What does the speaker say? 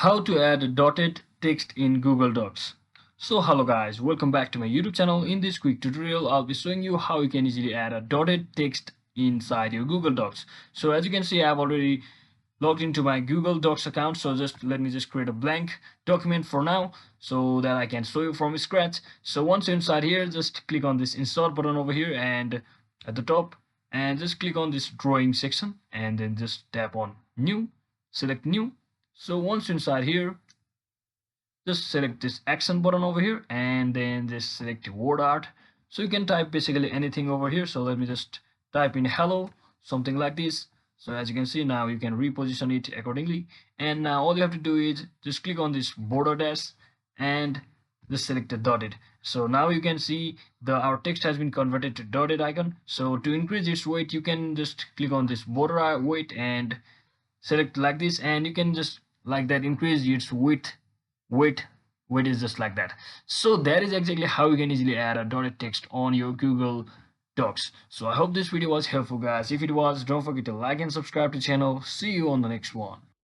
How to add a dotted text in Google Docs. So hello guys, welcome back to my YouTube channel. In this quick tutorial, I'll be showing you how you can easily add a dotted text inside your Google Docs. So as you can see, I've already logged into my Google Docs account. So let me create a blank document for now so that I can show you from scratch. So once you're inside here, just click on this insert button over here and at the top, and just click on this drawing section and then just tap on new, select new. So once inside here, just select this action button over here and then just select word art. So you can type basically anything over here. So let me just type in hello, something like this. So as you can see, now you can reposition it accordingly. And now all you have to do is just click on this border dash and just select the dotted. So now you can see our text has been converted to dotted icon. So to increase its weight, you can just click on this border weight and select like this, and you can just like that increase its weight is just like that. So that is exactly how you can easily add a dotted text on your Google Docs. So I hope this video was helpful guys. If it was, don't forget to like and subscribe to the channel. See you on the next one.